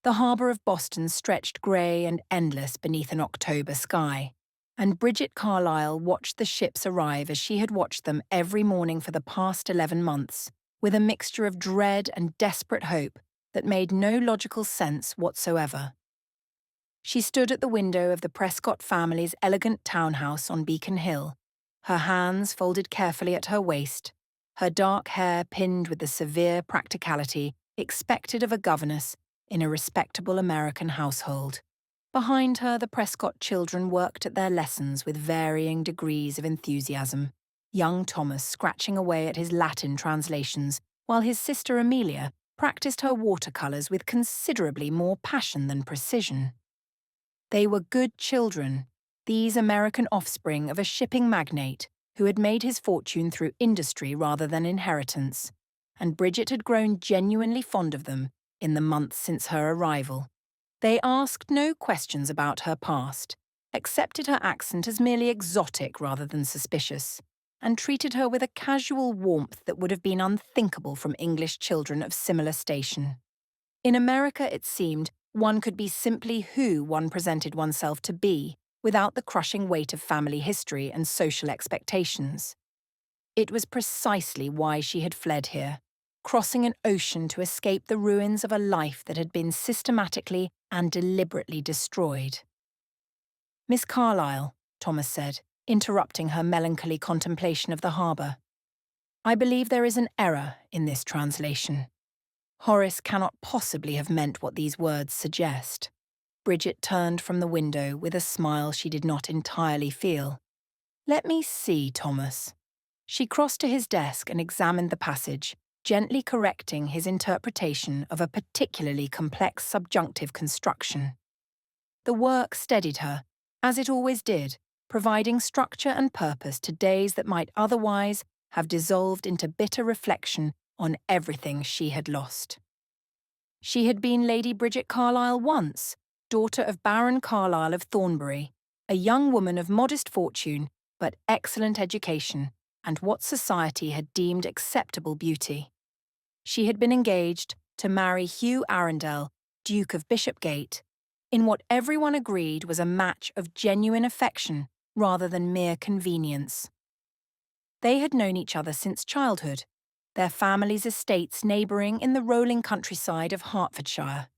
The harbour of Boston stretched grey and endless beneath an October sky, and Bridget Carlisle watched the ships arrive as she had watched them every morning for the past 11 months, with a mixture of dread and desperate hope that made no logical sense whatsoever. She stood at the window of the Prescott family's elegant townhouse on Beacon Hill, her hands folded carefully at her waist, her dark hair pinned with the severe practicality expected of a governess in a respectable American household. Behind her, the Prescott children worked at their lessons with varying degrees of enthusiasm, young Thomas scratching away at his Latin translations, while his sister Amelia practiced her watercolours with considerably more passion than precision. They were good children, these American offspring of a shipping magnate who had made his fortune through industry rather than inheritance, and Bridget had grown genuinely fond of them in the months since her arrival. They asked no questions about her past, accepted her accent as merely exotic rather than suspicious, and treated her with a casual warmth that would have been unthinkable from English children of similar station. In America, it seemed, one could be simply who one presented oneself to be, without the crushing weight of family history and social expectations. It was precisely why she had fled here, crossing an ocean to escape the ruins of a life that had been systematically and deliberately destroyed. "Miss Carlyle," Thomas said, interrupting her melancholy contemplation of the harbour, "I believe there is an error in this translation. Horace cannot possibly have meant what these words suggest." Bridget turned from the window with a smile she did not entirely feel. "Let me see, Thomas." She crossed to his desk and examined the passage, gently correcting his interpretation of a particularly complex subjunctive construction. The work steadied her, as it always did, providing structure and purpose to days that might otherwise have dissolved into bitter reflection on everything she had lost. She had been Lady Bridget Carlisle once, daughter of Baron Carlisle of Thornbury, a young woman of modest fortune but excellent education and what society had deemed acceptable beauty. She had been engaged to marry Hugh Arundel, Duke of Bishopgate, in what everyone agreed was a match of genuine affection rather than mere convenience. They had known each other since childhood, their families' estates neighbouring in the rolling countryside of Hertfordshire,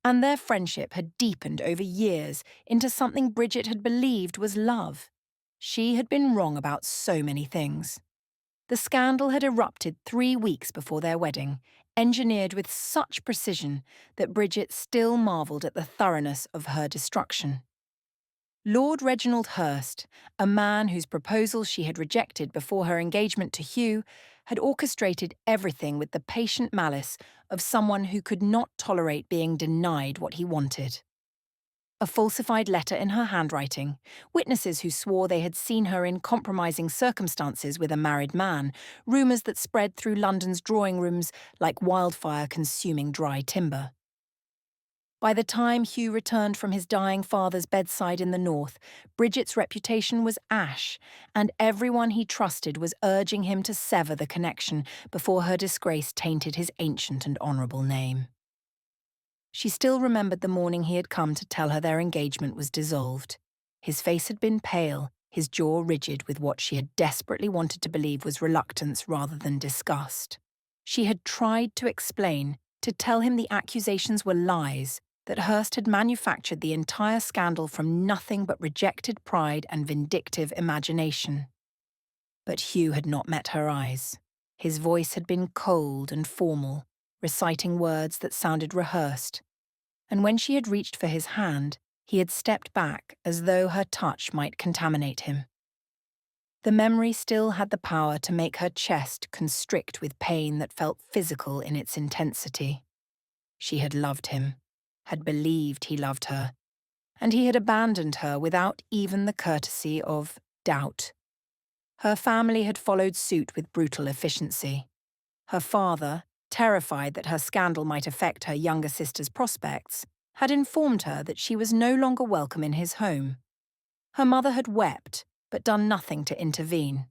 and their friendship had deepened over years into something Bridget had believed was love. She had been wrong about so many things. The scandal had erupted 3 weeks before their wedding, engineered with such precision that Bridget still marvelled at the thoroughness of her destruction. Lord Reginald Hurst, a man whose proposal she had rejected before her engagement to Hugh, had orchestrated everything with the patient malice of someone who could not tolerate being denied what he wanted. A falsified letter in her handwriting, witnesses who swore they had seen her in compromising circumstances with a married man, rumours that spread through London's drawing rooms like wildfire consuming dry timber. By the time Hugh returned from his dying father's bedside in the north, Bridget's reputation was ash, and everyone he trusted was urging him to sever the connection before her disgrace tainted his ancient and honourable name. She still remembered the morning he had come to tell her their engagement was dissolved. His face had been pale, his jaw rigid with what she had desperately wanted to believe was reluctance rather than disgust. She had tried to explain, to tell him the accusations were lies, that Hurst had manufactured the entire scandal from nothing but rejected pride and vindictive imagination. But Hugh had not met her eyes. His voice had been cold and formal, reciting words that sounded rehearsed, and when she had reached for his hand, he had stepped back as though her touch might contaminate him. The memory still had the power to make her chest constrict with pain that felt physical in its intensity. She had loved him, had believed he loved her, and he had abandoned her without even the courtesy of doubt. Her family had followed suit with brutal efficiency. Her father, terrified that her scandal might affect her younger sister's prospects, had informed her that she was no longer welcome in his home. Her mother had wept, but done nothing to intervene.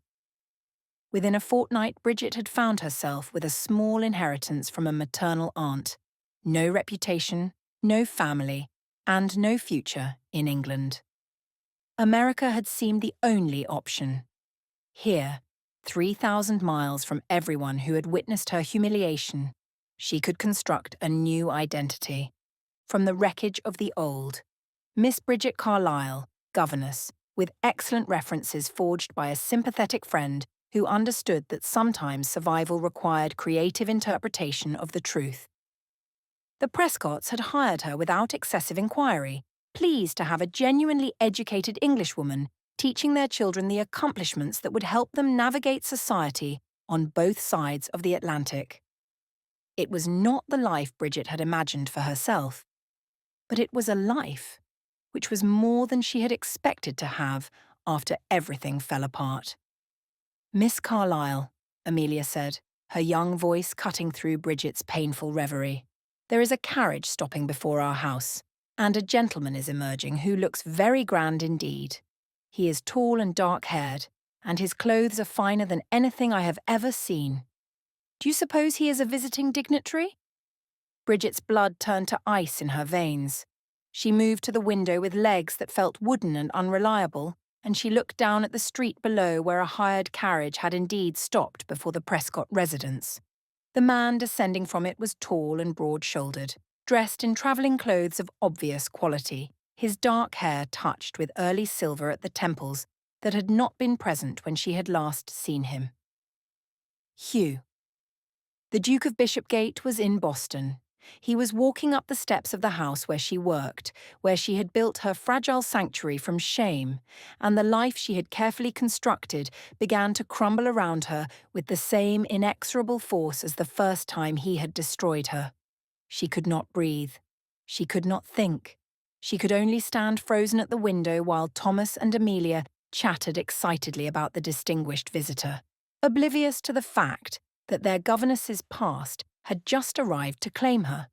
Within a fortnight, Bridget had found herself with a small inheritance from a maternal aunt, no reputation, no family, and no future in England. America had seemed the only option. Here, 3,000 miles from everyone who had witnessed her humiliation, she could construct a new identity. From the wreckage of the old, Miss Bridget Carlisle, governess, with excellent references forged by a sympathetic friend who understood that sometimes survival required creative interpretation of the truth. The Prescotts had hired her without excessive inquiry, pleased to have a genuinely educated Englishwoman teaching their children the accomplishments that would help them navigate society on both sides of the Atlantic. It was not the life Bridget had imagined for herself, but it was a life which was more than she had expected to have after everything fell apart. Miss Carlisle, Amelia said, her young voice cutting through Bridget's painful reverie. There is a carriage stopping before our house, and a gentleman is emerging who looks very grand indeed. He is tall and dark-haired, and his clothes are finer than anything I have ever seen. Do you suppose he is a visiting dignitary? Bridget's blood turned to ice in her veins. She moved to the window with legs that felt wooden and unreliable, and she looked down at the street below where a hired carriage had indeed stopped before the Prescott residence. The man descending from it was tall and broad-shouldered, dressed in travelling clothes of obvious quality, his dark hair touched with early silver at the temples that had not been present when she had last seen him. Hugh. The Duke of Bishopgate was in Boston. He was walking up the steps of the house where she worked, where she had built her fragile sanctuary from shame, and the life she had carefully constructed began to crumble around her with the same inexorable force as the first time he had destroyed her. She could not breathe. She could not think. She could only stand frozen at the window while Thomas and Amelia chattered excitedly about the distinguished visitor, oblivious to the fact that their governess's past had just arrived to claim her.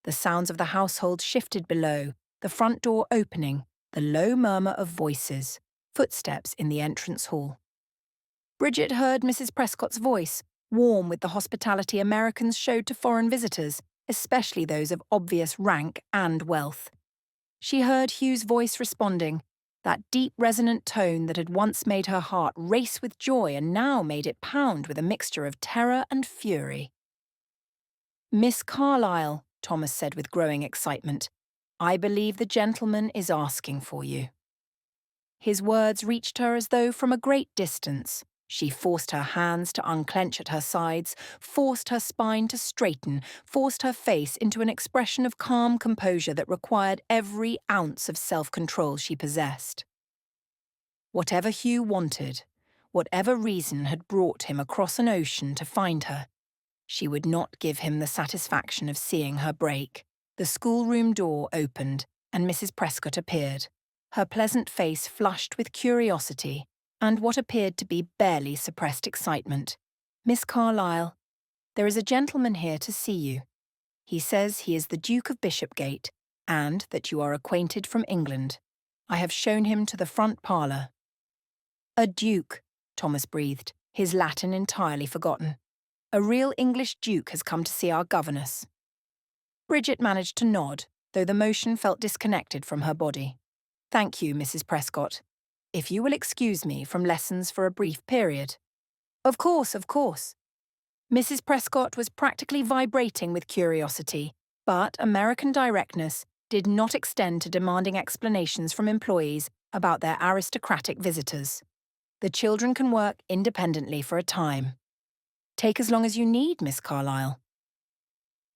The sounds of the household shifted below, the front door opening, the low murmur of voices, footsteps in the entrance hall. Bridget heard Mrs. Prescott's voice, warm with the hospitality Americans showed to foreign visitors, especially those of obvious rank and wealth. She heard Hugh's voice responding, that deep resonant tone that had once made her heart race with joy and now made it pound with a mixture of terror and fury. "Miss Carlisle," Thomas said with growing excitement, "I believe the gentleman is asking for you." His words reached her as though from a great distance. She forced her hands to unclench at her sides, forced her spine to straighten, forced her face into an expression of calm composure that required every ounce of self-control she possessed. Whatever Hugh wanted, whatever reason had brought him across an ocean to find her, she would not give him the satisfaction of seeing her break. The schoolroom door opened, and Mrs. Prescott appeared, her pleasant face flushed with curiosity and what appeared to be barely suppressed excitement. "Miss Carlisle, there is a gentleman here to see you. He says he is the Duke of Bishopgate, and that you are acquainted from England. I have shown him to the front parlour." "A duke," Thomas breathed, his Latin entirely forgotten. "A real English duke has come to see our governess." Bridget managed to nod, though the motion felt disconnected from her body. "Thank you, Mrs. Prescott. If you will excuse me from lessons for a brief period." Of course, of course." Mrs. Prescott was practically vibrating with curiosity, but American directness did not extend to demanding explanations from employees about their aristocratic visitors. The children can work independently for a time. "Take as long as you need, Miss Carlisle."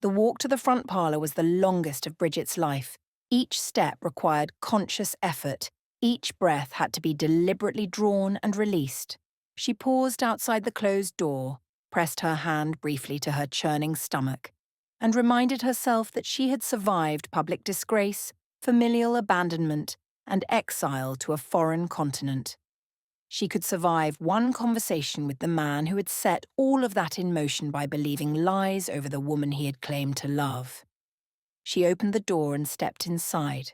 The walk to the front parlour was the longest of Bridget's life. Each step required conscious effort. Each breath had to be deliberately drawn and released. She paused outside the closed door, pressed her hand briefly to her churning stomach, and reminded herself that she had survived public disgrace, familial abandonment, and exile to a foreign continent. She could survive one conversation with the man who had set all of that in motion by believing lies over the woman he had claimed to love. She opened the door and stepped inside.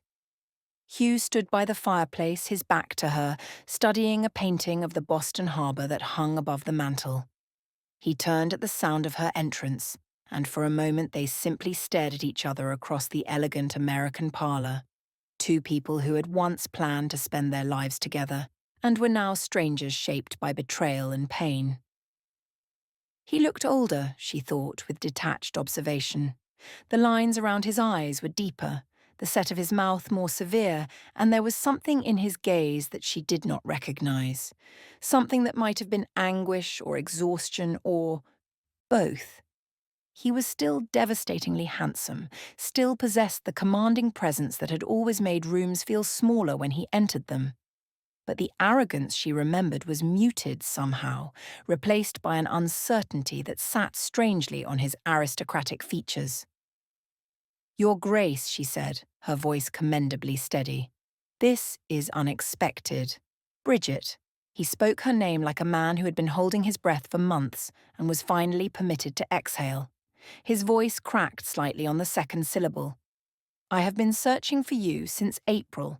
Hugh stood by the fireplace, his back to her, studying a painting of the Boston harbour that hung above the mantel. He turned at the sound of her entrance, and for a moment they simply stared at each other across the elegant American parlour. Two people who had once planned to spend their lives together, and were now strangers shaped by betrayal and pain. He looked older, she thought, with detached observation. The lines around his eyes were deeper, the set of his mouth more severe, and there was something in his gaze that she did not recognize. Something that might have been anguish or exhaustion or both. He was still devastatingly handsome, still possessed the commanding presence that had always made rooms feel smaller when he entered them. But the arrogance she remembered was muted somehow, replaced by an uncertainty that sat strangely on his aristocratic features. "Your Grace," she said, her voice commendably steady. "This is unexpected. Bridget." He spoke her name like a man who had been holding his breath for months and was finally permitted to exhale. His voice cracked slightly on the second syllable. "I have been searching for you since April.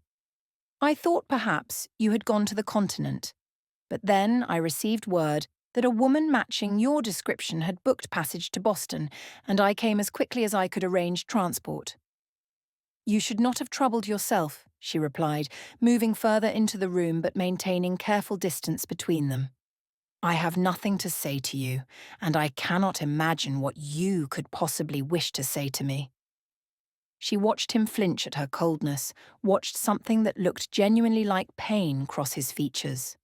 I thought perhaps you had gone to the continent, but then I received word that a woman matching your description had booked passage to Boston, and I came as quickly as I could arrange transport." "You should not have troubled yourself," she replied, moving further into the room but maintaining careful distance between them. "I have nothing to say to you, and I cannot imagine what you could possibly wish to say to me." She watched him flinch at her coldness, watched something that looked genuinely like pain cross his features.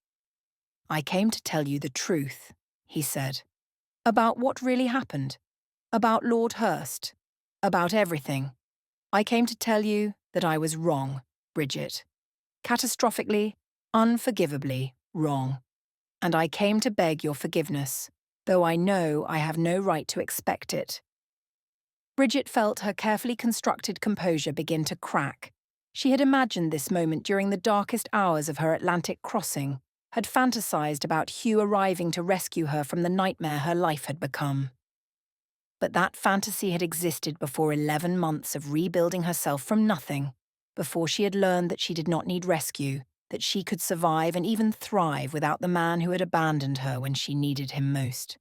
"I came to tell you the truth," he said. "About what really happened. About Lord Hurst. About everything. I came to tell you that I was wrong, Bridget. Catastrophically, unforgivably wrong. And I came to beg your forgiveness, though I know I have no right to expect it." Bridget felt her carefully constructed composure begin to crack. She had imagined this moment during the darkest hours of her Atlantic crossing, had fantasized about Hugh arriving to rescue her from the nightmare her life had become. But that fantasy had existed before 11 months of rebuilding herself from nothing, before she had learned that she did not need rescue, that she could survive and even thrive without the man who had abandoned her when she needed him most.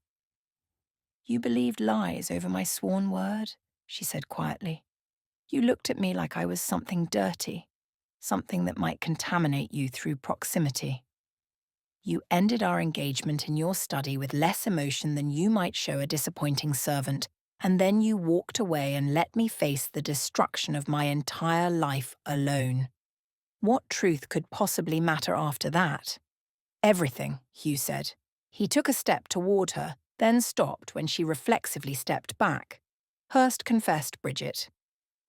"You believed lies over my sworn word," she said quietly. "You looked at me like I was something dirty, something that might contaminate you through proximity. You ended our engagement in your study with less emotion than you might show a disappointing servant, and then you walked away and let me face the destruction of my entire life alone. What truth could possibly matter after that?" "Everything," Hugh said. He took a step toward her, then stopped when she reflexively stepped back. "Hurst confessed, Bridget.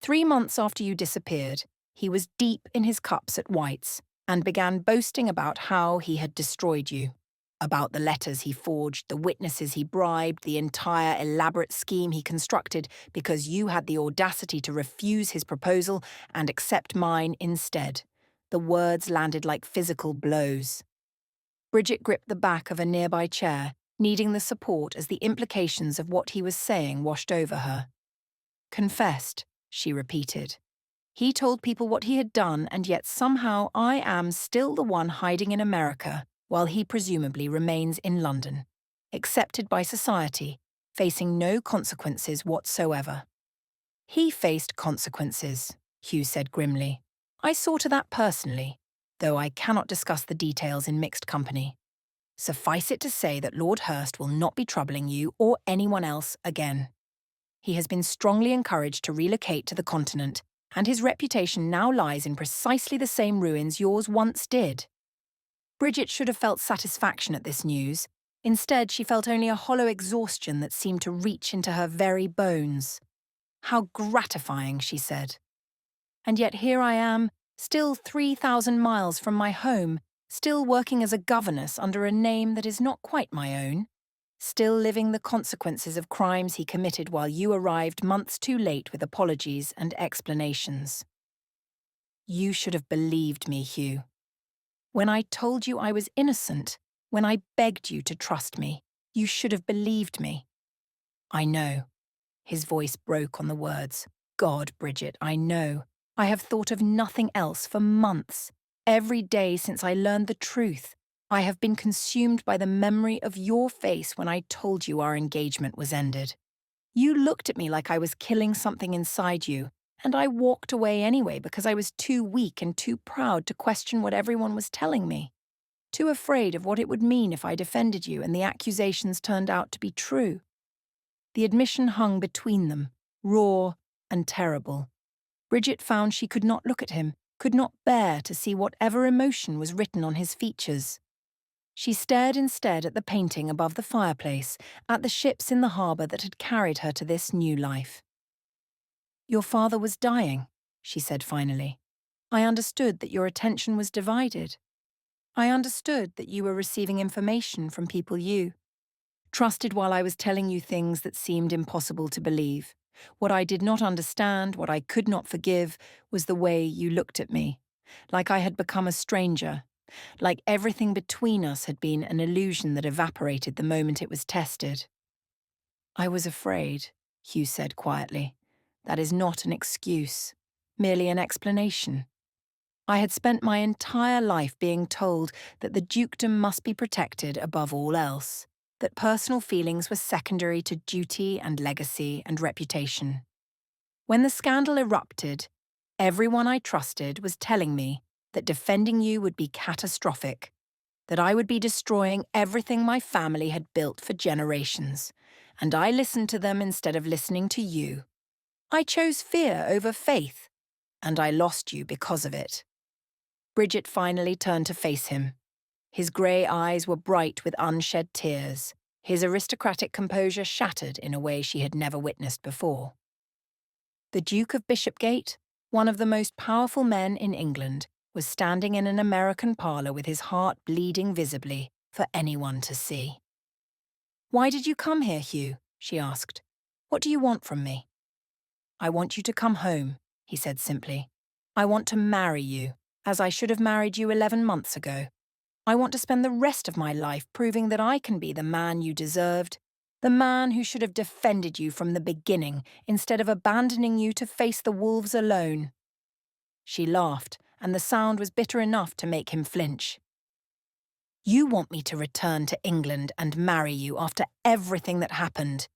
3 months after you disappeared, he was deep in his cups at White's and began boasting about how he had destroyed you, about the letters he forged, the witnesses he bribed, the entire elaborate scheme he constructed because you had the audacity to refuse his proposal and accept mine instead. The words landed like physical blows." Bridget gripped the back of a nearby chair, needing the support as the implications of what he was saying washed over her. "Confessed," she repeated. "He told people what he had done, and yet somehow I am still the one hiding in America, while he presumably remains in London, accepted by society, facing no consequences whatsoever." "He faced consequences," Hugh said grimly. "I saw to that personally, though I cannot discuss the details in mixed company. Suffice it to say that Lord Hurst will not be troubling you or anyone else again. He has been strongly encouraged to relocate to the continent, and his reputation now lies in precisely the same ruins yours once did." Bridget should have felt satisfaction at this news. Instead, she felt only a hollow exhaustion that seemed to reach into her very bones. "How gratifying," she said. "And yet here I am, still 3,000 miles from my home, still working as a governess under a name that is not quite my own, still living the consequences of crimes he committed while you arrived months too late with apologies and explanations." "You should have believed me, Hugh. When I told you I was innocent, when I begged you to trust me, you should have believed me." "I know." His voice broke on the words. "God, Bridget, I know. I have thought of nothing else for months. Every day since I learned the truth, I have been consumed by the memory of your face when I told you our engagement was ended. You looked at me like I was killing something inside you, and I walked away anyway because I was too weak and too proud to question what everyone was telling me. Too afraid of what it would mean if I defended you and the accusations turned out to be true. The admission hung between them, raw and terrible. Bridget found she could not look at him, could not bear to see whatever emotion was written on his features. She stared instead at the painting above the fireplace, at the ships in the harbour that had carried her to this new life. "Your father was dying," she said finally. "I understood that your attention was divided. I understood that you were receiving information from people you trusted while I was telling you things that seemed impossible to believe. What I did not understand, what I could not forgive, was the way you looked at me, like I had become a stranger, like everything between us had been an illusion that evaporated the moment it was tested." "I was afraid," Hugh said quietly. "That is not an excuse, merely an explanation. I had spent my entire life being told that the dukedom must be protected above all else, that personal feelings were secondary to duty and legacy and reputation. When the scandal erupted, everyone I trusted was telling me that defending you would be catastrophic, that I would be destroying everything my family had built for generations, and I listened to them instead of listening to you. I chose fear over faith, and I lost you because of it." Bridget finally turned to face him. His grey eyes were bright with unshed tears, his aristocratic composure shattered in a way she had never witnessed before. The Duke of Bishopgate, one of the most powerful men in England, was standing in an American parlour with his heart bleeding visibly for anyone to see. "Why did you come here, Hugh?" she asked. "What do you want from me?" "I want you to come home," he said simply. "I want to marry you, as I should have married you 11 months ago. I want to spend the rest of my life proving that I can be the man you deserved, the man who should have defended you from the beginning instead of abandoning you to face the wolves alone." She laughed, and the sound was bitter enough to make him flinch. "You want me to return to England and marry you after everything that happened.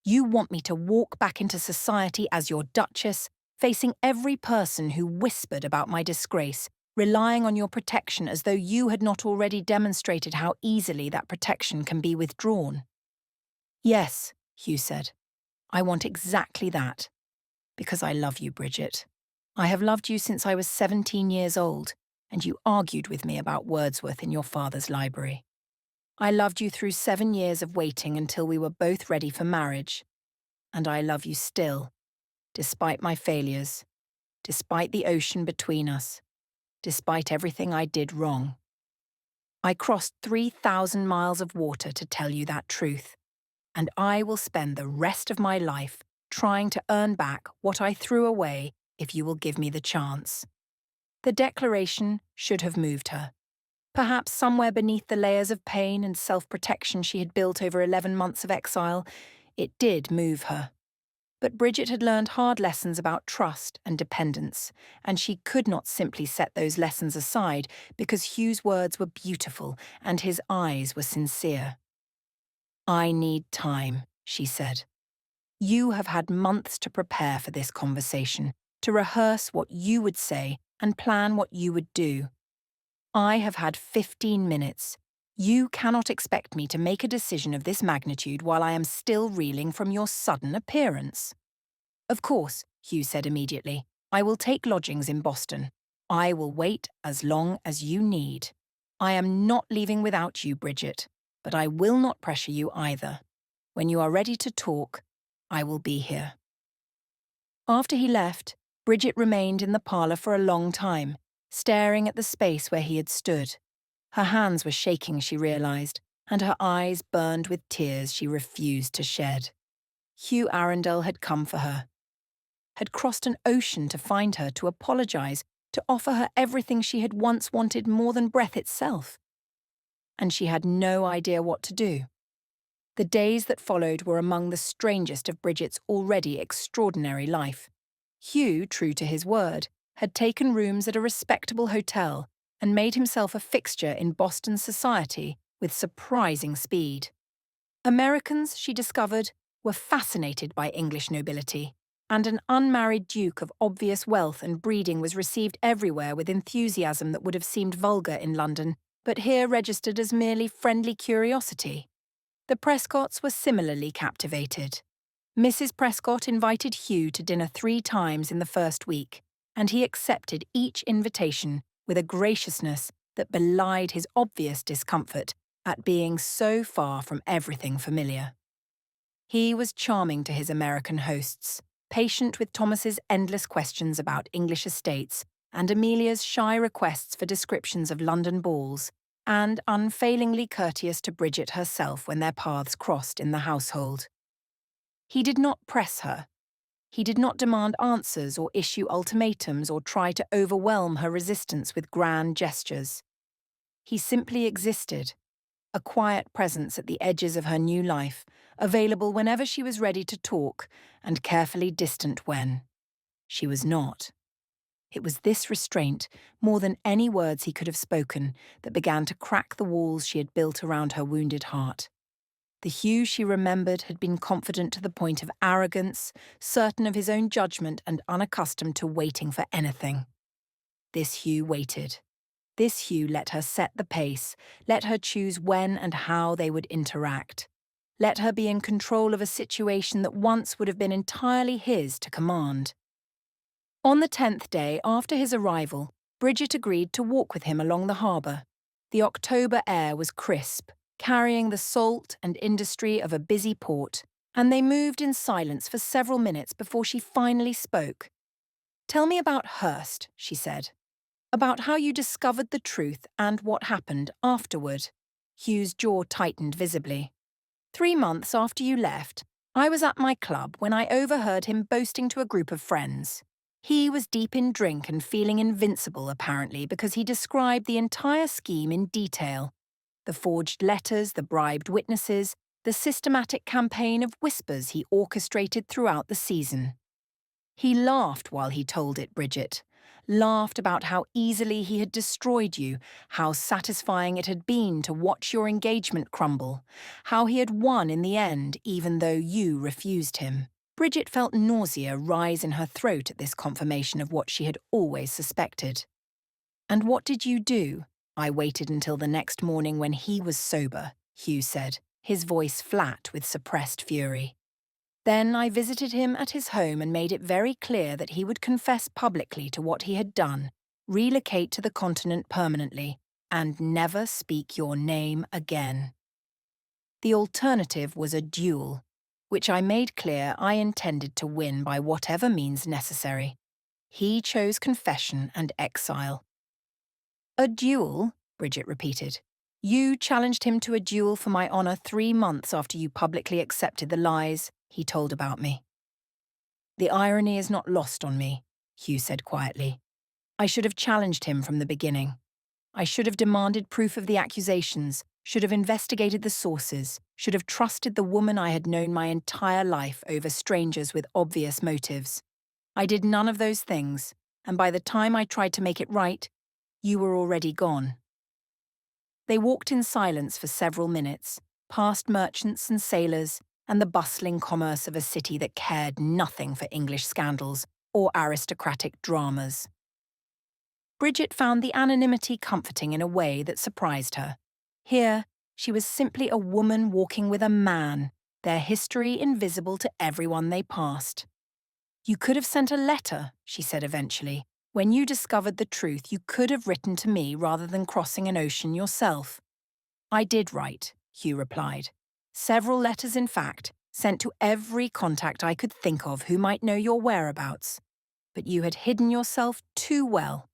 You want me to walk back into society as your Duchess, facing every person who whispered about my disgrace, relying on your protection as though you had not already demonstrated how easily that protection can be withdrawn." "Yes," Hugh said. "I want exactly that. Because I love you, Bridget. I have loved you since I was 17 years old, and you argued with me about Wordsworth in your father's library. I loved you through 7 years of waiting until we were both ready for marriage. And I love you still, despite my failures, despite the ocean between us, despite everything I did wrong. I crossed 3,000 miles of water to tell you that truth, and I will spend the rest of my life trying to earn back what I threw away if you will give me the chance." The declaration should have moved her. Perhaps somewhere beneath the layers of pain and self-protection she had built over 11 months of exile, it did move her. But Bridget had learned hard lessons about trust and dependence, and she could not simply set those lessons aside because Hugh's words were beautiful and his eyes were sincere. "I need time," she said. "You have had months to prepare for this conversation, to rehearse what you would say and plan what you would do. I have had 15 minutes. You cannot expect me to make a decision of this magnitude while I am still reeling from your sudden appearance." "Of course," Hugh said immediately. "I will take lodgings in Boston. I will wait as long as you need. I am not leaving without you, Bridget, but I will not pressure you either. When you are ready to talk, I will be here." After he left, Bridget remained in the parlour for a long time, staring at the space where he had stood. Her hands were shaking, she realised, and her eyes burned with tears she refused to shed. Hugh Arundel had come for her, had crossed an ocean to find her, to apologise, to offer her everything she had once wanted more than breath itself. And she had no idea what to do. The days that followed were among the strangest of Bridget's already extraordinary life. Hugh, true to his word, had taken rooms at a respectable hotel and made himself a fixture in Boston society with surprising speed. Americans, she discovered, were fascinated by English nobility, and an unmarried duke of obvious wealth and breeding was received everywhere with enthusiasm that would have seemed vulgar in London, but here registered as merely friendly curiosity. The Prescotts were similarly captivated. Mrs. Prescott invited Hugh to dinner 3 times in the first week, and he accepted each invitation with a graciousness that belied his obvious discomfort at being so far from everything familiar. He was charming to his American hosts, patient with Thomas's endless questions about English estates and Amelia's shy requests for descriptions of London balls, and unfailingly courteous to Bridget herself when their paths crossed in the household. He did not press her. He did not demand answers or issue ultimatums or try to overwhelm her resistance with grand gestures. He simply existed, a quiet presence at the edges of her new life, available whenever she was ready to talk and carefully distant when she was not. It was this restraint, more than any words he could have spoken, that began to crack the walls she had built around her wounded heart. The Hugh she remembered had been confident to the point of arrogance, certain of his own judgment and unaccustomed to waiting for anything. This Hugh waited. This Hugh let her set the pace, let her choose when and how they would interact. Let her be in control of a situation that once would have been entirely his to command. On the 10th day after his arrival, Bridget agreed to walk with him along the harbour. The October air was crisp, carrying the salt and industry of a busy port, and they moved in silence for several minutes before she finally spoke. "Tell me about Hurst," she said. "About how you discovered the truth and what happened afterward." Hugh's jaw tightened visibly. 3 months after you left, I was at my club when I overheard him boasting to a group of friends. He was deep in drink and feeling invincible, apparently, because he described the entire scheme in detail. The forged letters, the bribed witnesses, the systematic campaign of whispers he orchestrated throughout the season. He laughed while he told it, Bridget. Laughed about how easily he had destroyed you, how satisfying it had been to watch your engagement crumble, how he had won in the end even though you refused him. Bridget felt nausea rise in her throat at this confirmation of what she had always suspected. "And what did you do?" "I waited until the next morning when he was sober," Hugh said, his voice flat with suppressed fury. "Then I visited him at his home and made it very clear that he would confess publicly to what he had done, relocate to the continent permanently, and never speak your name again. The alternative was a duel, which I made clear I intended to win by whatever means necessary. He chose confession and exile." "A duel?" Bridget repeated. "You challenged him to a duel for my honour 3 months after you publicly accepted the lies he told about me." "The irony is not lost on me," Hugh said quietly. "I should have challenged him from the beginning. I should have demanded proof of the accusations, should have investigated the sources, should have trusted the woman I had known my entire life over strangers with obvious motives. I did none of those things, and by the time I tried to make it right, you were already gone." They walked in silence for several minutes, past merchants and sailors, and the bustling commerce of a city that cared nothing for English scandals or aristocratic dramas. Bridget found the anonymity comforting in a way that surprised her. Here, she was simply a woman walking with a man, their history invisible to everyone they passed. "You could have sent a letter," she said eventually. "When you discovered the truth, you could have written to me rather than crossing an ocean yourself." "I did write," Hugh replied. "Several letters, in fact, sent to every contact I could think of who might know your whereabouts. But you had hidden yourself too well.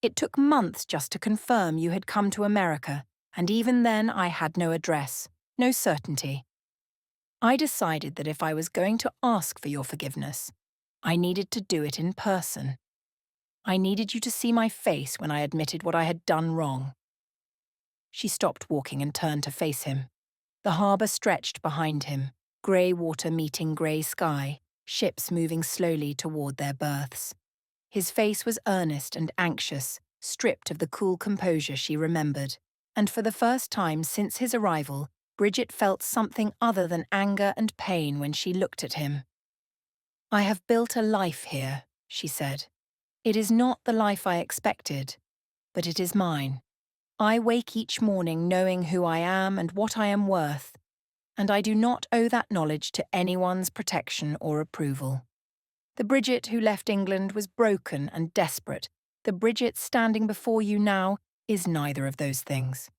It took months just to confirm you had come to America, and even then I had no address, no certainty. I decided that if I was going to ask for your forgiveness, I needed to do it in person. I needed you to see my face when I admitted what I had done wrong." She stopped walking and turned to face him. The harbour stretched behind him, grey water meeting grey sky, ships moving slowly toward their berths. His face was earnest and anxious, stripped of the cool composure she remembered, and for the first time since his arrival, Bridget felt something other than anger and pain when she looked at him. "I have built a life here," she said. "It is not the life I expected, but it is mine. I wake each morning knowing who I am and what I am worth, and I do not owe that knowledge to anyone's protection or approval. The Bridget who left England was broken and desperate. The Bridget standing before you now is neither of those things."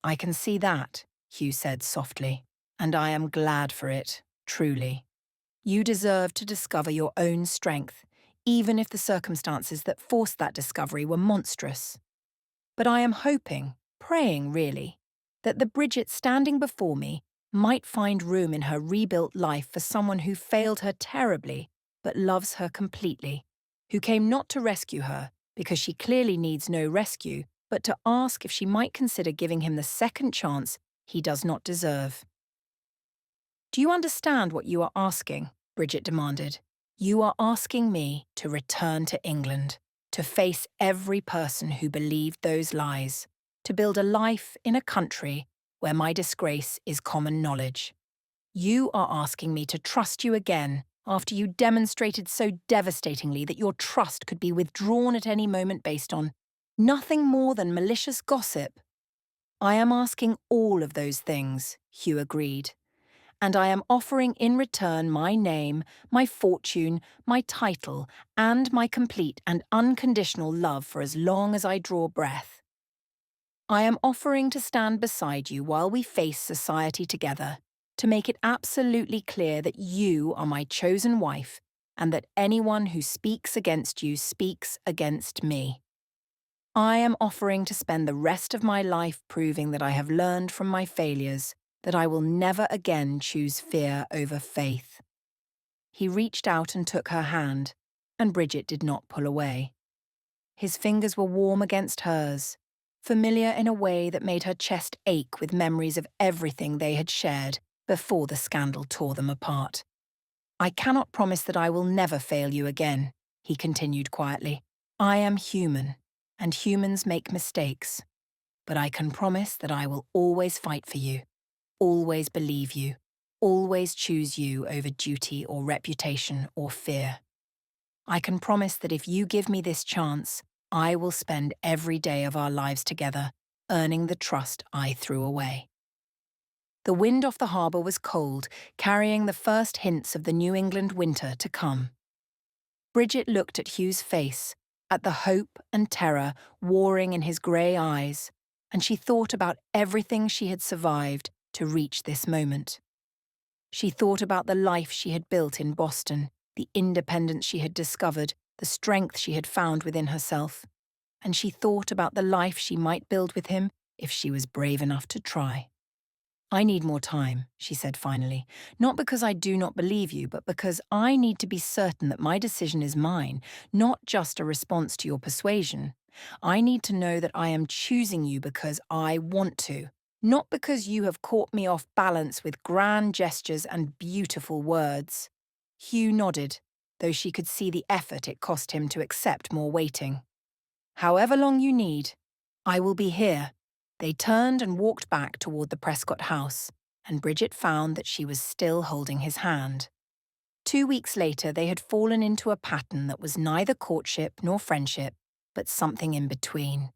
"I can see that," Hugh said softly, "and I am glad for it, truly. You deserve to discover your own strength, even if the circumstances that forced that discovery were monstrous. But I am hoping, praying really, that the Bridget standing before me might find room in her rebuilt life for someone who failed her terribly but loves her completely, who came not to rescue her because she clearly needs no rescue, but to ask if she might consider giving him the second chance he does not deserve." "Do you understand what you are asking?" Bridget demanded. "You are asking me to return to England, to face every person who believed those lies, to build a life in a country where my disgrace is common knowledge. You are asking me to trust you again after you demonstrated so devastatingly that your trust could be withdrawn at any moment based on nothing more than malicious gossip." "I am asking all of those things," Hugh agreed. "And I am offering in return my name, my fortune, my title, and my complete and unconditional love for as long as I draw breath. I am offering to stand beside you while we face society together, to make it absolutely clear that you are my chosen wife and that anyone who speaks against you speaks against me. I am offering to spend the rest of my life proving that I have learned from my failures, that I will never again choose fear over faith." He reached out and took her hand, and Bridget did not pull away. His fingers were warm against hers, familiar in a way that made her chest ache with memories of everything they had shared before the scandal tore them apart. "I cannot promise that I will never fail you again," he continued quietly. "I am human, and humans make mistakes. But I can promise that I will always fight for you, always believe you, always choose you over duty or reputation or fear. I can promise that if you give me this chance, I will spend every day of our lives together, earning the trust I threw away." The wind off the harbour was cold, carrying the first hints of the New England winter to come. Bridget looked at Hugh's face, at the hope and terror warring in his grey eyes, and she thought about everything she had survived to reach this moment. She thought about the life she had built in Boston, the independence she had discovered, the strength she had found within herself, and she thought about the life she might build with him if she was brave enough to try. "I need more time," she said finally, "not because I do not believe you, but because I need to be certain that my decision is mine, not just a response to your persuasion. I need to know that I am choosing you because I want to, not because you have caught me off balance with grand gestures and beautiful words." Hugh nodded, though she could see the effort it cost him to accept more waiting. "However long you need, I will be here." They turned and walked back toward the Prescott house, and Bridget found that she was still holding his hand. 2 weeks later, they had fallen into a pattern that was neither courtship nor friendship, but something in between.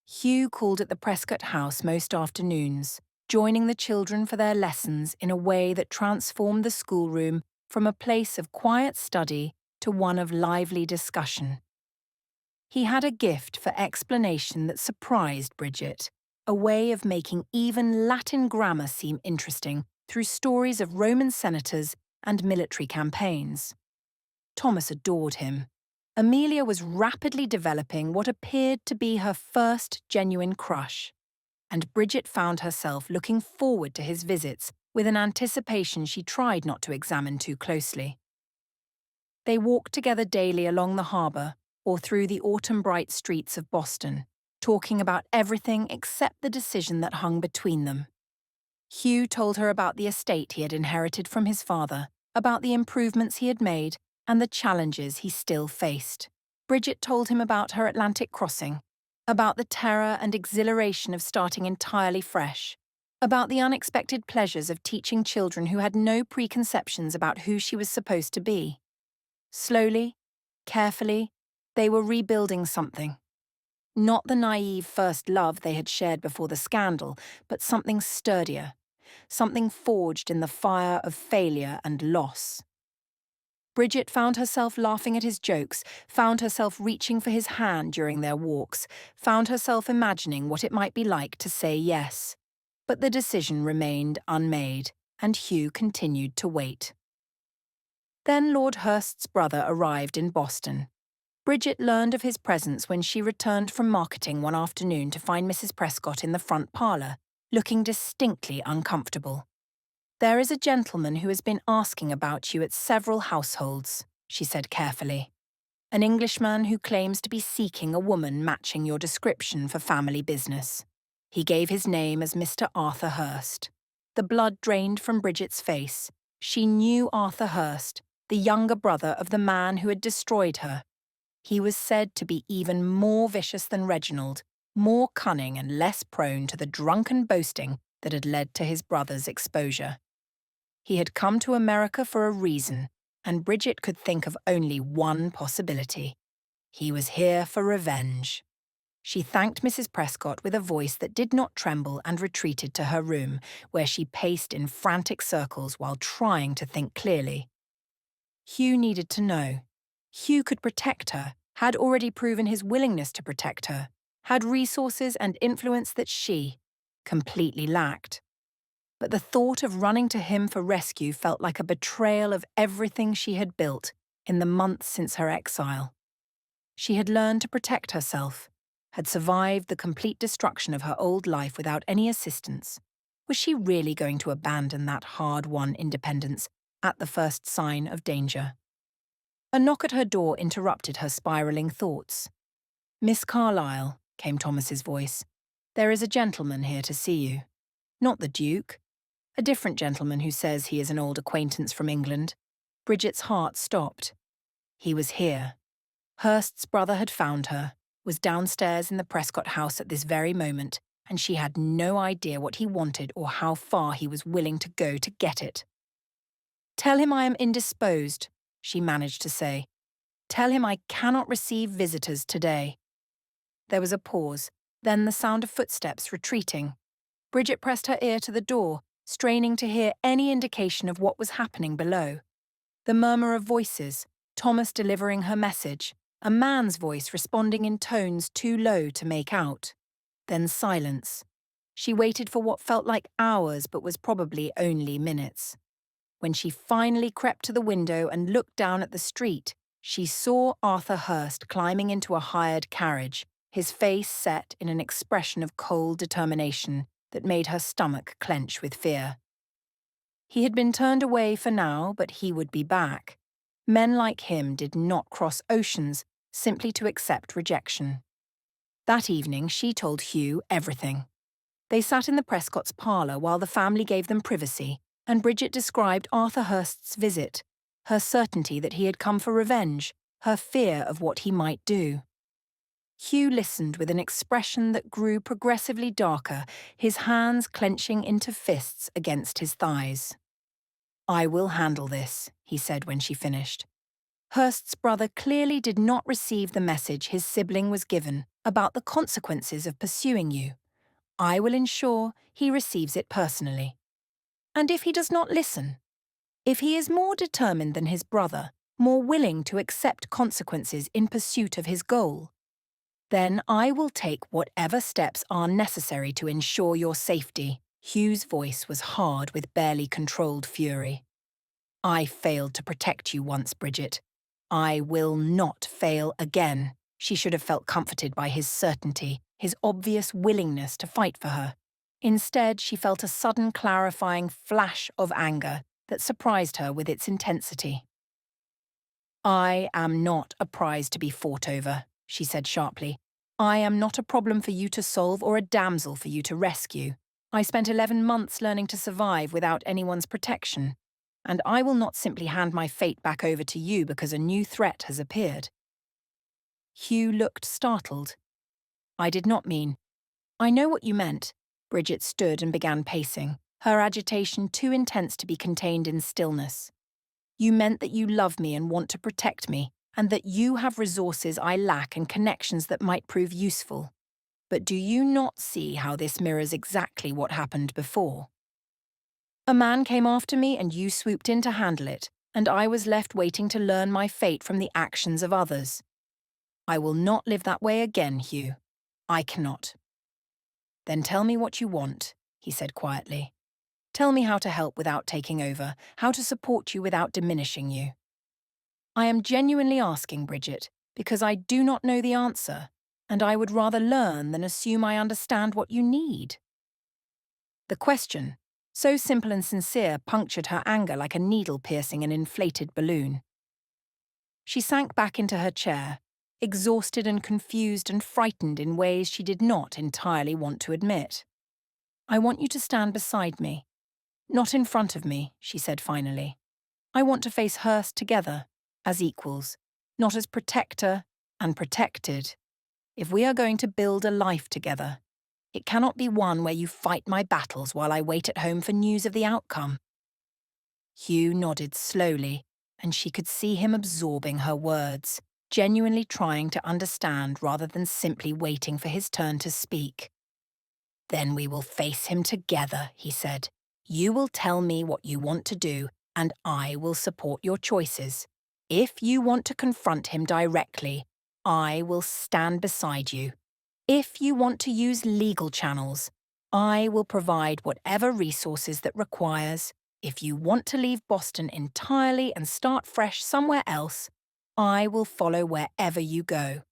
Hugh called at the Prescott house most afternoons, joining the children for their lessons in a way that transformed the schoolroom from a place of quiet study to one of lively discussion. He had a gift for explanation that surprised Bridget, a way of making even Latin grammar seem interesting through stories of Roman senators and military campaigns. Thomas adored him. Amelia was rapidly developing what appeared to be her first genuine crush, and Bridget found herself looking forward to his visits with an anticipation she tried not to examine too closely. They walked together daily along the harbour or through the autumn-bright streets of Boston, talking about everything except the decision that hung between them. Hugh told her about the estate he had inherited from his father, about the improvements he had made, and the challenges he still faced. Bridget told him about her Atlantic crossing, about the terror and exhilaration of starting entirely fresh, about the unexpected pleasures of teaching children who had no preconceptions about who she was supposed to be. Slowly, carefully, they were rebuilding something. Not the naive first love they had shared before the scandal, but something sturdier, something forged in the fire of failure and loss. Bridget found herself laughing at his jokes, found herself reaching for his hand during their walks, found herself imagining what it might be like to say yes. But the decision remained unmade, and Hugh continued to wait. Then Lord Hurst's brother arrived in Boston. Bridget learned of his presence when she returned from marketing one afternoon to find Mrs. Prescott in the front parlour, looking distinctly uncomfortable. "There is a gentleman who has been asking about you at several households," she said carefully. "An Englishman who claims to be seeking a woman matching your description for family business. He gave his name as Mr. Arthur Hurst." The blood drained from Bridget's face. She knew Arthur Hurst, the younger brother of the man who had destroyed her. He was said to be even more vicious than Reginald, more cunning and less prone to the drunken boasting that had led to his brother's exposure. He had come to America for a reason, and Bridget could think of only one possibility. He was here for revenge. She thanked Mrs. Prescott with a voice that did not tremble and retreated to her room, where she paced in frantic circles while trying to think clearly. Hugh needed to know. Hugh could protect her, had already proven his willingness to protect her, had resources and influence that she completely lacked. But the thought of running to him for rescue felt like a betrayal of everything she had built in the months since her exile. She had learned to protect herself, had survived the complete destruction of her old life without any assistance. Was she really going to abandon that hard-won independence at the first sign of danger? A knock at her door interrupted her spiralling thoughts. "Miss Carlisle," came Thomas's voice. "There is a gentleman here to see you. Not the Duke. A different gentleman who says he is an old acquaintance from England." Bridget's heart stopped. He was here. Hurst's brother had found her, was downstairs in the Prescott house at this very moment, and she had no idea what he wanted or how far he was willing to go to get it. "Tell him I am indisposed," she managed to say. "Tell him I cannot receive visitors today." There was a pause, then the sound of footsteps retreating. Bridget pressed her ear to the door, straining to hear any indication of what was happening below. The murmur of voices, Thomas delivering her message, a man's voice responding in tones too low to make out. Then silence. She waited for what felt like hours but was probably only minutes. When she finally crept to the window and looked down at the street, she saw Arthur Hurst climbing into a hired carriage, his face set in an expression of cold determination that made her stomach clench with fear. He had been turned away for now, but he would be back. Men like him did not cross oceans simply to accept rejection. That evening, she told Hugh everything. They sat in the Prescott's parlour while the family gave them privacy, and Bridget described Arthur Hurst's visit, her certainty that he had come for revenge, her fear of what he might do. Hugh listened with an expression that grew progressively darker, his hands clenching into fists against his thighs. "I will handle this," he said when she finished. Hurst's brother clearly did not receive the message his sibling was given about the consequences of pursuing you. I will ensure he receives it personally. And if he does not listen, if he is more determined than his brother, more willing to accept consequences in pursuit of his goal, then I will take whatever steps are necessary to ensure your safety. Hugh's voice was hard with barely controlled fury. "I failed to protect you once, Bridget. I will not fail again." She should have felt comforted by his certainty, his obvious willingness to fight for her. Instead, she felt a sudden clarifying flash of anger that surprised her with its intensity. "I am not a prize to be fought over," she said sharply. "I am not a problem for you to solve or a damsel for you to rescue. I spent 11 months learning to survive without anyone's protection, and I will not simply hand my fate back over to you because a new threat has appeared." Hugh looked startled. "I did not mean—" "I know what you meant, Bridget stood and began pacing, her agitation too intense to be contained in stillness. You meant that you love me and want to protect me, and that you have resources I lack and connections that might prove useful. But do you not see how this mirrors exactly what happened before? A man came after me and you swooped in to handle it, and I was left waiting to learn my fate from the actions of others. I will not live that way again, Hugh. I cannot. Then tell me what you want, he said quietly. Tell me how to help without taking over, how to support you without diminishing you. I am genuinely asking, Bridget, because I do not know the answer, and I would rather learn than assume I understand what you need. The question, so simple and sincere, punctured her anger like a needle piercing an inflated balloon. She sank back into her chair, exhausted and confused and frightened in ways she did not entirely want to admit. I want you to stand beside me. Not in front of me, she said finally. I want to face Hurst together, as equals, not as protector and protected. If we are going to build a life together, it cannot be one where you fight my battles while I wait at home for news of the outcome. Hugh nodded slowly, and she could see him absorbing her words, genuinely trying to understand rather than simply waiting for his turn to speak. Then we will face him together, he said. You will tell me what you want to do, and I will support your choices. If you want to confront him directly, I will stand beside you. If you want to use legal channels, I will provide whatever resources that requires. If you want to leave Boston entirely and start fresh somewhere else, I will follow wherever you go.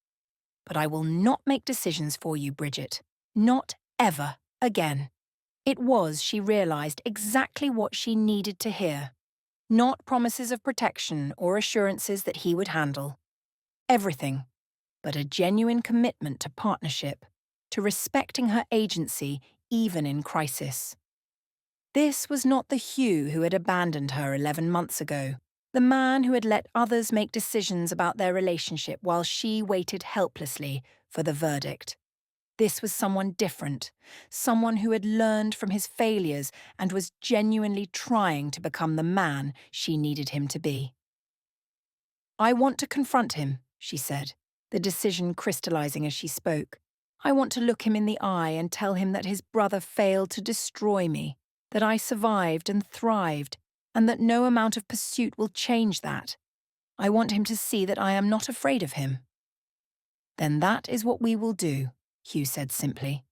But I will not make decisions for you, Bridget. Not ever again. It was, she realised, exactly what she needed to hear. Not promises of protection or assurances that he would handle. Everything, but a genuine commitment to partnership, to respecting her agency even in crisis. This was not the Hugh who had abandoned her 11 months ago, the man who had let others make decisions about their relationship while she waited helplessly for the verdict. This was someone different, someone who had learned from his failures and was genuinely trying to become the man she needed him to be. I want to confront him, she said, the decision crystallizing as she spoke. I want to look him in the eye and tell him that his brother failed to destroy me, that I survived and thrived, and that no amount of pursuit will change that. I want him to see that I am not afraid of him. Then that is what we will do, Hugh said simply.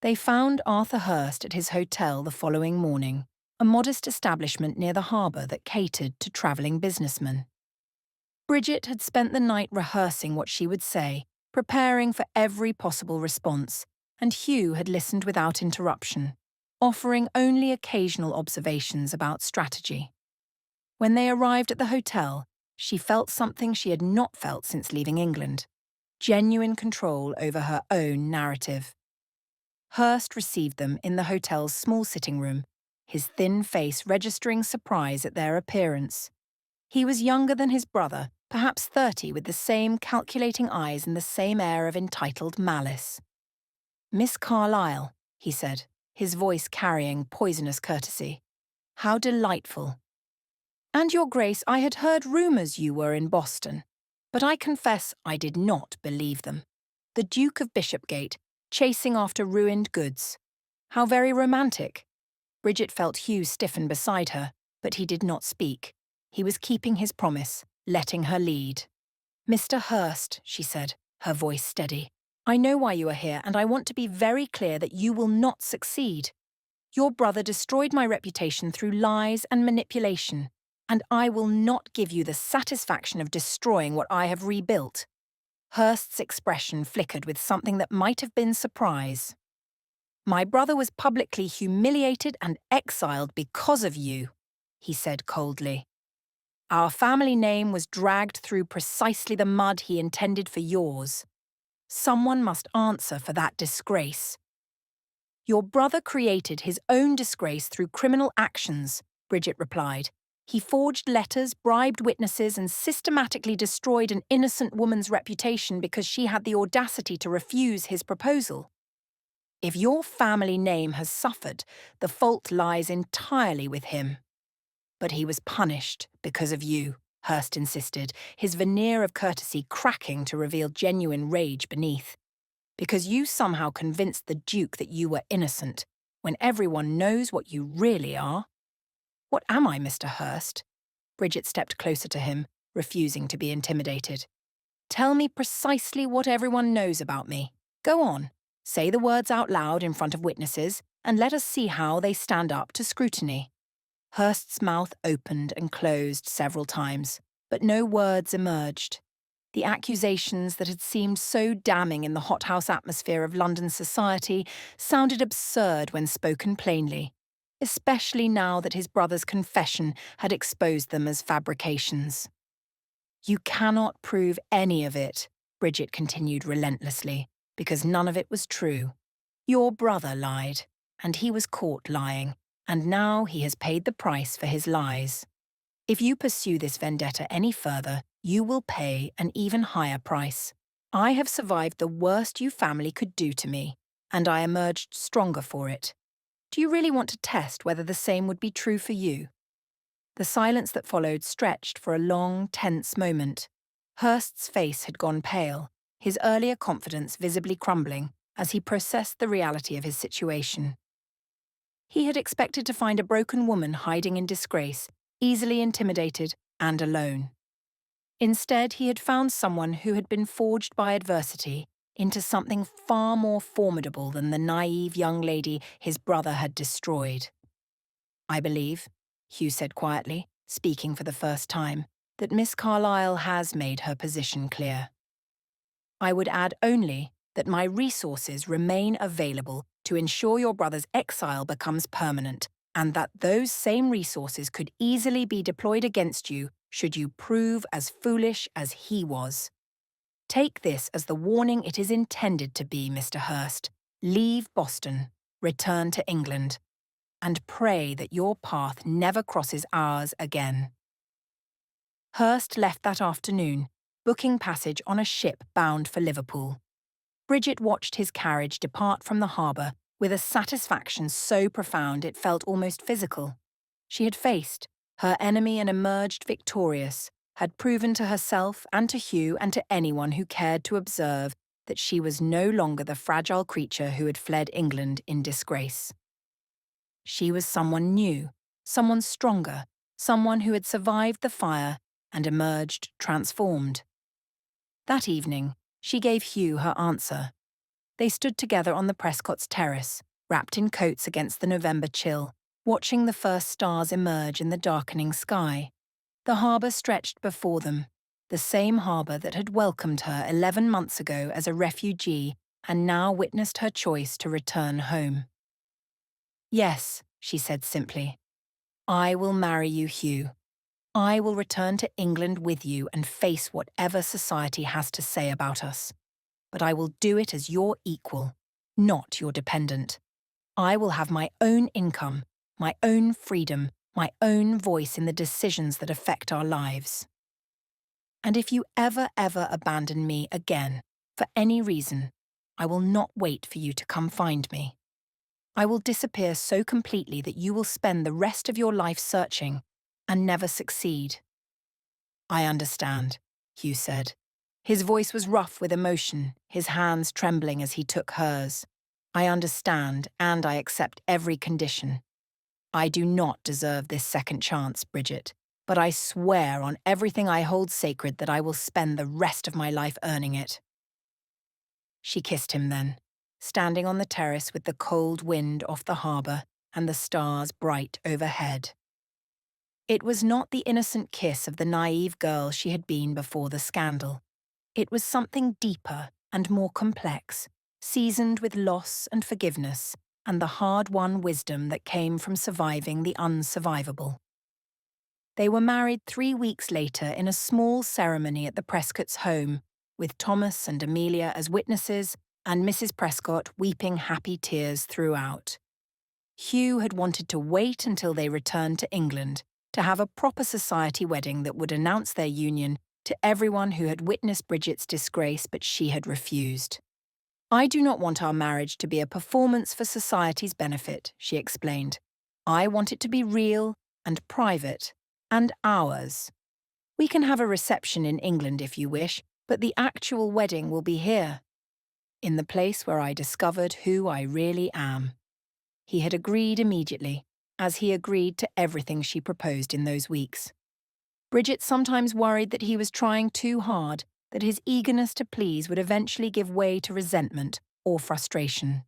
They found Arthur Hurst at his hotel the following morning, a modest establishment near the harbour that catered to travelling businessmen. Bridget had spent the night rehearsing what she would say, preparing for every possible response, and Hugh had listened without interruption, offering only occasional observations about strategy. When they arrived at the hotel, she felt something she had not felt since leaving England. Genuine control over her own narrative. Hurst received them in the hotel's small sitting room, his thin face registering surprise at their appearance. He was younger than his brother, perhaps 30, with the same calculating eyes and the same air of entitled malice. Miss Carlisle, he said, his voice carrying poisonous courtesy. How delightful. And your Grace, I had heard rumours you were in Boston. But I confess I did not believe them. The Duke of Bishopgate, chasing after ruined goods. How very romantic. Bridget felt Hugh stiffen beside her, but he did not speak. He was keeping his promise, letting her lead. Mr. Hurst, she said, her voice steady. I know why you are here, and I want to be very clear that you will not succeed. Your brother destroyed my reputation through lies and manipulation, and I will not give you the satisfaction of destroying what I have rebuilt. Hurst's expression flickered with something that might have been surprise. My brother was publicly humiliated and exiled because of you, he said coldly. Our family name was dragged through precisely the mud he intended for yours. Someone must answer for that disgrace. Your brother created his own disgrace through criminal actions, Bridget replied. He forged letters, bribed witnesses, and systematically destroyed an innocent woman's reputation because she had the audacity to refuse his proposal. If your family name has suffered, the fault lies entirely with him. But he was punished because of you, Hurst insisted, his veneer of courtesy cracking to reveal genuine rage beneath. Because you somehow convinced the Duke that you were innocent, when everyone knows what you really are. What am I, Mr. Hurst? Bridget stepped closer to him, refusing to be intimidated. Tell me precisely what everyone knows about me. Go on, say the words out loud in front of witnesses, and let us see how they stand up to scrutiny. Hurst's mouth opened and closed several times, but no words emerged. The accusations that had seemed so damning in the hothouse atmosphere of London society sounded absurd when spoken plainly, especially now that his brother's confession had exposed them as fabrications. You cannot prove any of it, Bridget continued relentlessly, because none of it was true. Your brother lied, and he was caught lying, and now he has paid the price for his lies. If you pursue this vendetta any further, you will pay an even higher price. I have survived the worst you family could do to me, and I emerged stronger for it. Do you really want to test whether the same would be true for you? The silence that followed stretched for a long, tense moment. Hurst's face had gone pale, his earlier confidence visibly crumbling as he processed the reality of his situation. He had expected to find a broken woman hiding in disgrace, easily intimidated and alone. Instead, he had found someone who had been forged by adversity into something far more formidable than the naive young lady his brother had destroyed. I believe, Hugh said quietly, speaking for the first time, that Miss Carlisle has made her position clear. I would add only that my resources remain available to ensure your brother's exile becomes permanent, and that those same resources could easily be deployed against you should you prove as foolish as he was. Take this as the warning it is intended to be, Mr. Hurst. Leave Boston, return to England, and pray that your path never crosses ours again. Hurst left that afternoon, booking passage on a ship bound for Liverpool. Bridget watched his carriage depart from the harbour with a satisfaction so profound it felt almost physical. She had faced her enemy and emerged victorious, had proven to herself and to Hugh and to anyone who cared to observe that she was no longer the fragile creature who had fled England in disgrace. She was someone new, someone stronger, someone who had survived the fire and emerged transformed. That evening, she gave Hugh her answer. They stood together on the Prescott's terrace, wrapped in coats against the November chill, watching the first stars emerge in the darkening sky. The harbour stretched before them, the same harbour that had welcomed her 11 months ago as a refugee and now witnessed her choice to return home. Yes, she said simply. I will marry you, Hugh. I will return to England with you and face whatever society has to say about us. But I will do it as your equal, not your dependent. I will have my own income, my own freedom, my own voice in the decisions that affect our lives. And if you ever abandon me again, for any reason, I will not wait for you to come find me. I will disappear so completely that you will spend the rest of your life searching and never succeed. I understand, Hugh said. His voice was rough with emotion, his hands trembling as he took hers. I understand, and I accept every condition. I do not deserve this second chance, Bridget, but I swear on everything I hold sacred that I will spend the rest of my life earning it. She kissed him then, standing on the terrace with the cold wind off the harbour and the stars bright overhead. It was not the innocent kiss of the naive girl she had been before the scandal. It was something deeper and more complex, seasoned with loss and forgiveness, and the hard-won wisdom that came from surviving the unsurvivable. They were married 3 weeks later in a small ceremony at the Prescotts' home, with Thomas and Amelia as witnesses and Mrs. Prescott weeping happy tears throughout. Hugh had wanted to wait until they returned to England, to have a proper society wedding that would announce their union to everyone who had witnessed Bridget's disgrace, but she had refused. I do not want our marriage to be a performance for society's benefit, she explained. I want it to be real and private, and ours. We can have a reception in England if you wish, but the actual wedding will be here, in the place where I discovered who I really am. He had agreed immediately, as he agreed to everything she proposed in those weeks. Bridget sometimes worried that he was trying too hard, that his eagerness to please would eventually give way to resentment or frustration.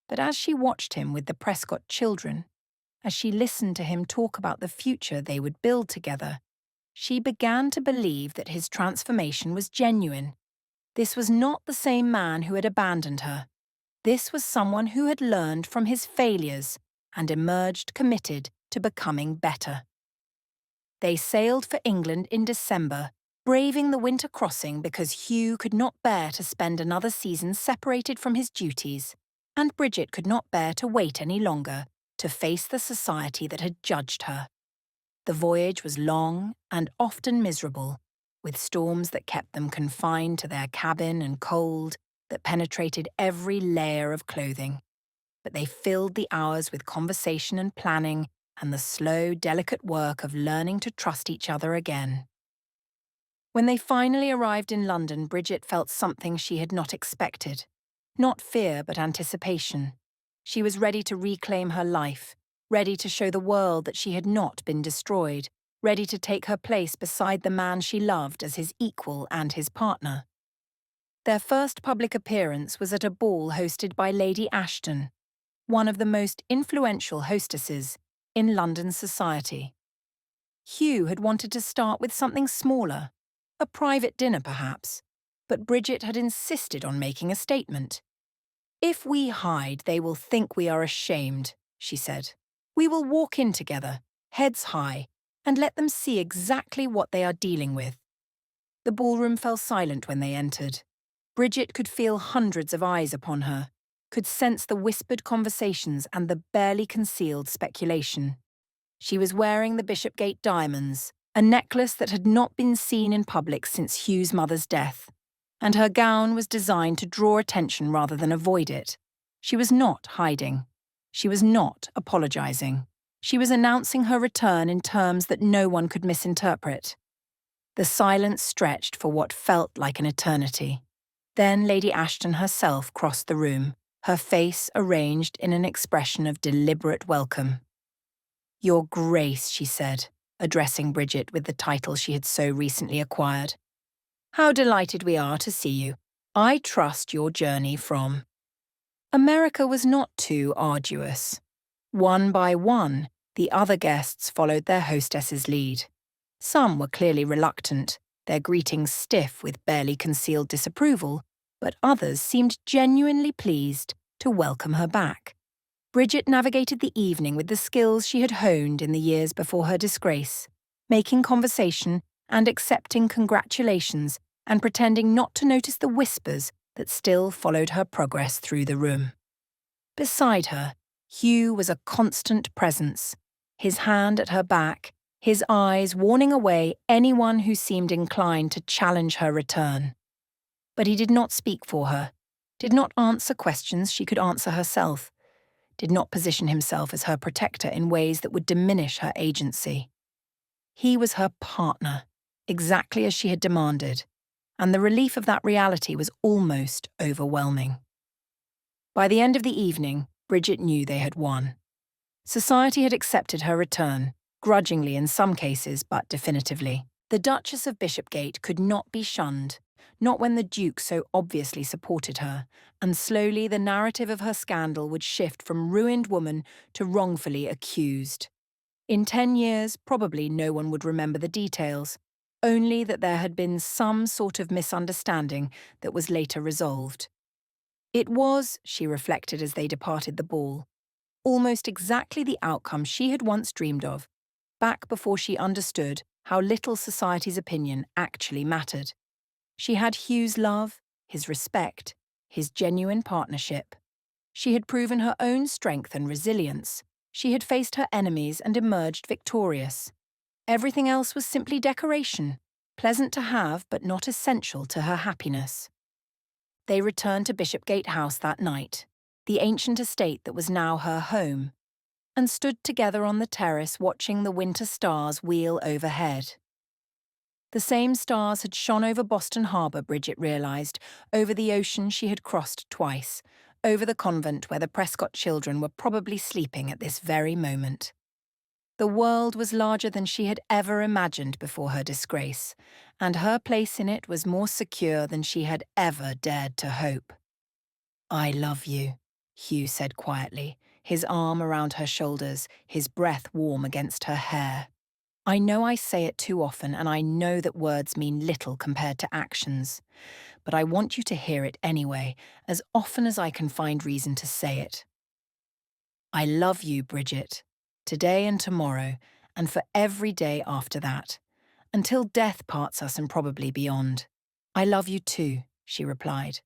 But as she watched him with the Prescott children, as she listened to him talk about the future they would build together, she began to believe that his transformation was genuine. This was not the same man who had abandoned her. This was someone who had learned from his failures and emerged committed to becoming better. They sailed for England in December, braving the winter crossing because Hugh could not bear to spend another season separated from his duties, and Bridget could not bear to wait any longer to face the society that had judged her. The voyage was long and often miserable, with storms that kept them confined to their cabin and cold that penetrated every layer of clothing. But they filled the hours with conversation and planning and the slow, delicate work of learning to trust each other again. When they finally arrived in London, Bridget felt something she had not expected. Not fear, but anticipation. She was ready to reclaim her life, ready to show the world that she had not been destroyed, ready to take her place beside the man she loved as his equal and his partner. Their first public appearance was at a ball hosted by Lady Ashton, one of the most influential hostesses in London society. Hugh had wanted to start with something smaller, a private dinner perhaps, but Bridget had insisted on making a statement. "If we hide, they will think we are ashamed," she said. "We will walk in together, heads high, and let them see exactly what they are dealing with." The ballroom fell silent when they entered. Bridget could feel hundreds of eyes upon her, could sense the whispered conversations and the barely concealed speculation. She was wearing the Bishopgate diamonds, a necklace that had not been seen in public since Hugh's mother's death, and her gown was designed to draw attention rather than avoid it. She was not hiding. She was not apologizing. She was announcing her return in terms that no one could misinterpret. The silence stretched for what felt like an eternity. Then Lady Ashton herself crossed the room, her face arranged in an expression of deliberate welcome. "Your Grace," she said, addressing Bridget with the title she had so recently acquired. "How delighted we are to see you. I trust your journey from—" America was not too arduous. One by one, the other guests followed their hostess's lead. Some were clearly reluctant, their greetings stiff with barely concealed disapproval, but others seemed genuinely pleased to welcome her back. Bridget navigated the evening with the skills she had honed in the years before her disgrace, making conversation and accepting congratulations and pretending not to notice the whispers that still followed her progress through the room. Beside her, Hugh was a constant presence, his hand at her back, his eyes warning away anyone who seemed inclined to challenge her return. But he did not speak for her, did not answer questions she could answer herself, did not position himself as her protector in ways that would diminish her agency. He was her partner, exactly as she had demanded, and the relief of that reality was almost overwhelming. By the end of the evening, Bridget knew they had won. Society had accepted her return, grudgingly in some cases, but definitively. The Duchess of Bishopgate could not be shunned, not when the Duke so obviously supported her, and slowly the narrative of her scandal would shift from ruined woman to wrongfully accused. In 10 years, probably no one would remember the details, only that there had been some sort of misunderstanding that was later resolved. It was, she reflected as they departed the ball, almost exactly the outcome she had once dreamed of, back before she understood how little society's opinion actually mattered. She had Hugh's love, his respect, his genuine partnership. She had proven her own strength and resilience. She had faced her enemies and emerged victorious. Everything else was simply decoration, pleasant to have but not essential to her happiness. They returned to Bishopgate House that night, the ancient estate that was now her home, and stood together on the terrace watching the winter stars wheel overhead. The same stars had shone over Boston Harbour, Bridget realised, over the ocean she had crossed twice, over the convent where the Prescott children were probably sleeping at this very moment. The world was larger than she had ever imagined before her disgrace, and her place in it was more secure than she had ever dared to hope. "I love you," Hugh said quietly, his arm around her shoulders, his breath warm against her hair. "I know I say it too often, and I know that words mean little compared to actions, but I want you to hear it anyway, as often as I can find reason to say it. I love you, Bridget, today and tomorrow, and for every day after that, until death parts us and probably beyond. I love you too," she replied,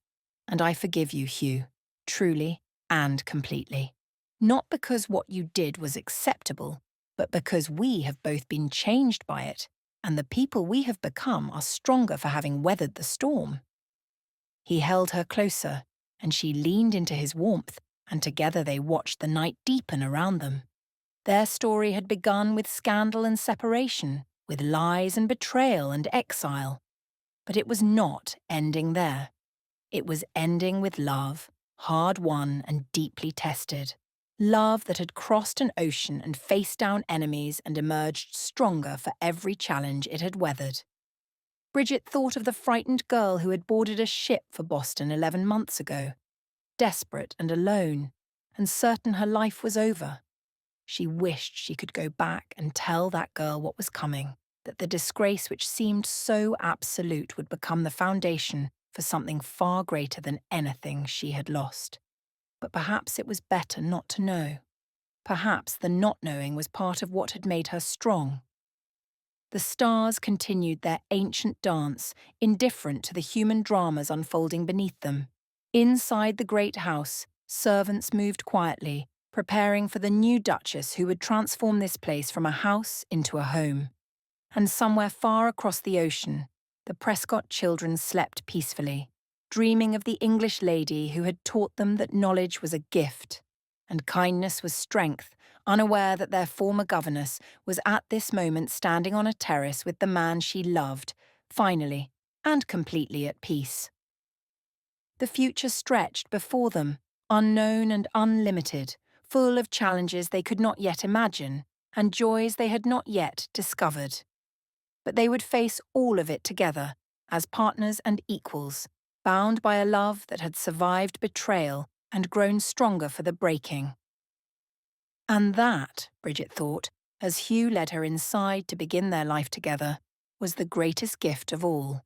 "and I forgive you, Hugh, truly and completely. Not because what you did was acceptable, but because we have both been changed by it, and the people we have become are stronger for having weathered the storm." He held her closer, and she leaned into his warmth, and together they watched the night deepen around them. Their story had begun with scandal and separation, with lies and betrayal and exile. But it was not ending there. It was ending with love, hard-won and deeply tested. Love that had crossed an ocean and faced down enemies and emerged stronger for every challenge it had weathered. Bridget thought of the frightened girl who had boarded a ship for Boston 11 months ago, desperate and alone, and certain her life was over. She wished she could go back and tell that girl what was coming, that the disgrace which seemed so absolute would become the foundation for something far greater than anything she had lost. But perhaps it was better not to know. Perhaps the not knowing was part of what had made her strong. The stars continued their ancient dance, indifferent to the human dramas unfolding beneath them. Inside the great house, servants moved quietly, preparing for the new duchess who would transform this place from a house into a home. And somewhere far across the ocean, the Prescott children slept peacefully, dreaming of the English lady who had taught them that knowledge was a gift, and kindness was strength, unaware that their former governess was at this moment standing on a terrace with the man she loved, finally and completely at peace. The future stretched before them, unknown and unlimited, full of challenges they could not yet imagine, and joys they had not yet discovered. But they would face all of it together, as partners and equals, bound by a love that had survived betrayal and grown stronger for the breaking. And that, Bridget thought, as Hugh led her inside to begin their life together, was the greatest gift of all.